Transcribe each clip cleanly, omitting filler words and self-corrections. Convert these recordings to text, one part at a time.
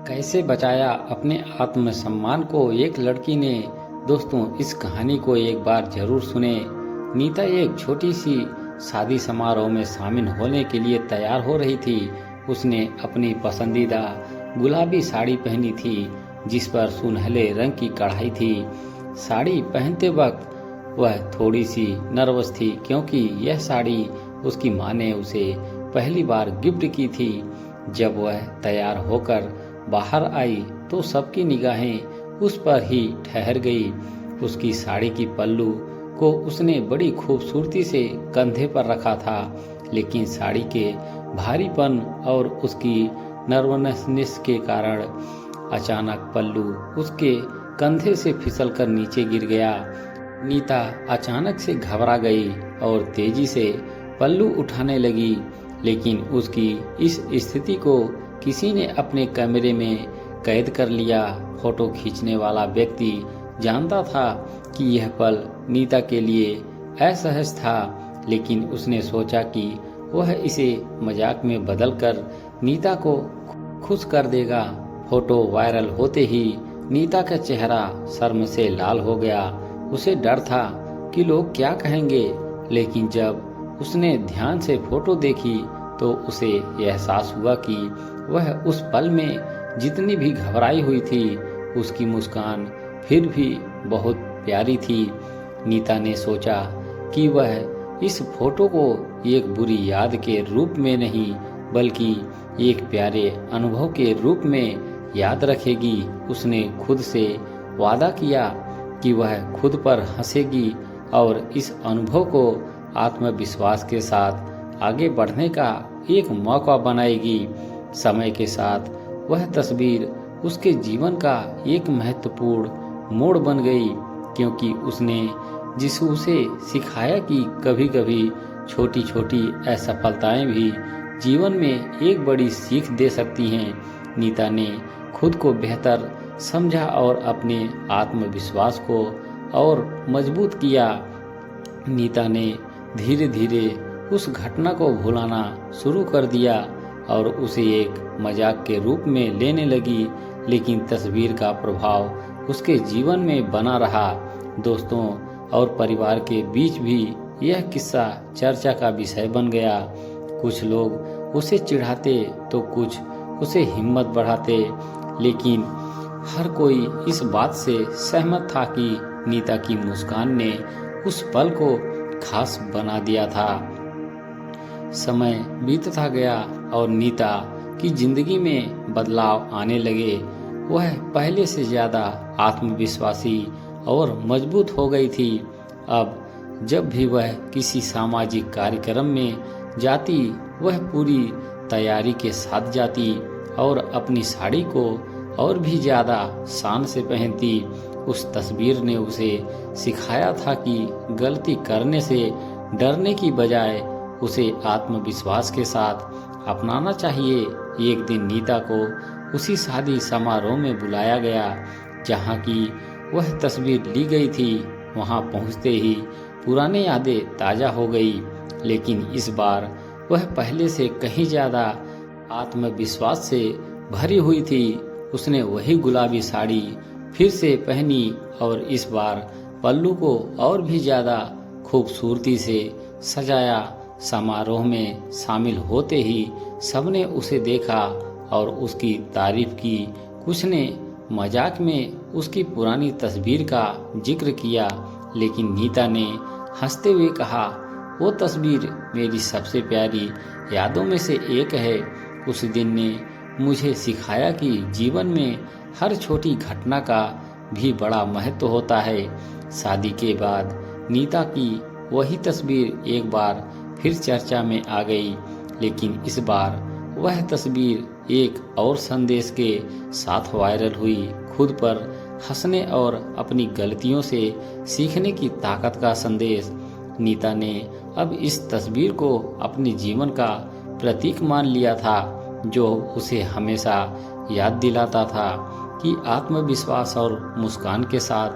कैसे बचाया अपने आत्मसम्मान को एक लड़की ने। दोस्तों, इस कहानी को एक बार जरूर सुने। नीता एक छोटी सी शादी समारोह में शामिल होने के लिए तैयार हो रही थी। उसने अपनी पसंदीदा गुलाबी साड़ी पहनी थी जिस पर सुनहले रंग की कढ़ाई थी। साड़ी पहनते वक्त वह थोड़ी सी नर्वस थी क्योंकि यह साड़ी उसकी माँ ने उसे पहली बार गिफ्ट की थी। जब वह तैयार होकर बाहर आई तो सबकी निगाहें उस पर ही ठहर गई। उसकी साड़ी की पल्लू को उसने बड़ी खूबसूरती से कंधे पर रखा था, लेकिन साड़ी के भारीपन और उसकी नर्वसनेस के कारण अचानक पल्लू उसके कंधे से फिसलकर नीचे गिर गया। नीता अचानक से घबरा गई और तेजी से पल्लू उठाने लगी, लेकिन उसकी इस स्थिति को किसी ने अपने कैमरे में कैद कर लिया। फोटो खींचने वाला व्यक्ति जानता था कि यह पल नीता के लिए असहज था, लेकिन उसने सोचा कि वह इसे मजाक में बदलकर नीता को खुश कर देगा। फोटो वायरल होते ही नीता का चेहरा शर्म से लाल हो गया। उसे डर था कि लोग क्या कहेंगे, लेकिन जब उसने ध्यान से फोटो देखी तो उसे एहसास हुआ कि वह उस पल में जितनी भी घबराई हुई थी, उसकी मुस्कान फिर भी बहुत प्यारी थी। नीता ने सोचा कि वह इस फोटो को एक बुरी याद के रूप में नहीं बल्कि एक प्यारे अनुभव के रूप में याद रखेगी। उसने खुद से वादा किया कि वह खुद पर हंसेगी और इस अनुभव को आत्मविश्वास के साथ आगे बढ़ने का एक मौका बनाएगी। समय के साथ वह तस्वीर उसके जीवन का एक महत्वपूर्ण मोड़ बन गई, क्योंकि उसने उसे सिखाया कि कभी-कभी छोटी-छोटी असफलताएं भी जीवन में एक बड़ी सीख दे सकती हैं। नीता ने खुद को बेहतर समझा और अपने आत्मविश्वास को और मजबूत किया। नीता ने धीरे धीरे उस घटना को भुलाना शुरू कर दिया और उसे एक मजाक के रूप में लेने लगी, लेकिन तस्वीर का प्रभाव उसके जीवन में बना रहा। दोस्तों और परिवार के बीच भी यह किस्सा चर्चा का विषय बन गया। कुछ लोग उसे चिढ़ाते तो कुछ उसे हिम्मत बढ़ाते, लेकिन हर कोई इस बात से सहमत था कि नीता की मुस्कान ने उस पल को खास बना दिया था। समय बीतता गया और नीता की जिंदगी में बदलाव आने लगे। वह पहले से ज्यादा आत्मविश्वासी और मजबूत हो गई थी। अब जब भी वह किसी सामाजिक कार्यक्रम में जाती, वह पूरी तैयारी के साथ जाती और अपनी साड़ी को और भी ज्यादा शान से पहनती। उस तस्वीर ने उसे सिखाया था कि गलती करने से डरने की बजाय उसे आत्मविश्वास के साथ अपनाना चाहिए। एक दिन नीता को उसी शादी समारोह में बुलाया गया जहां की वह तस्वीर ली गई थी। वहां पहुंचते ही पुरानी यादें ताजा हो गई, लेकिन इस बार वह पहले से कहीं ज्यादा आत्मविश्वास से भरी हुई थी। उसने वही गुलाबी साड़ी फिर से पहनी और इस बार पल्लू को और भी ज्यादा खूबसूरती से सजाया। समारोह में शामिल होते ही सबने उसे देखा और उसकी तारीफ की। कुछ ने मजाक में उसकी पुरानी तस्वीर का जिक्र किया, लेकिन नीता ने हंसते हुए कहा, वो तस्वीर मेरी सबसे प्यारी यादों में से एक है। उस दिन ने मुझे सिखाया कि जीवन में हर छोटी घटना का भी बड़ा महत्व होता है। शादी के बाद नीता की वही तस्वीर एक बार फिर चर्चा में आ गई, लेकिन इस बार वह तस्वीर एक और संदेश के साथ वायरल हुई। खुद पर हंसने और अपनी गलतियों से सीखने की ताकत का संदेश। नीता ने अब इस तस्वीर को अपने जीवन का प्रतीक मान लिया था, जो उसे हमेशा याद दिलाता था कि आत्मविश्वास और मुस्कान के साथ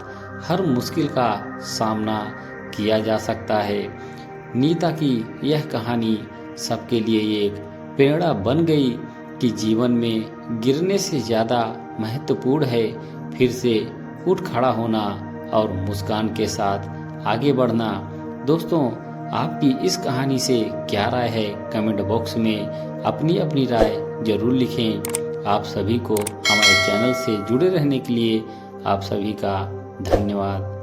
हर मुश्किल का सामना किया जा सकता है। नीता की यह कहानी सबके लिए एक प्रेरणा बन गई। कि जीवन में गिरने से ज़्यादा महत्वपूर्ण है फिर से उठ खड़ा होना और मुस्कान के साथ आगे बढ़ना। दोस्तों, आपकी इस कहानी से क्या राय है, कमेंट बॉक्स में अपनी अपनी राय जरूर लिखें। आप सभी को हमारे चैनल से जुड़े रहने के लिए आप सभी का धन्यवाद।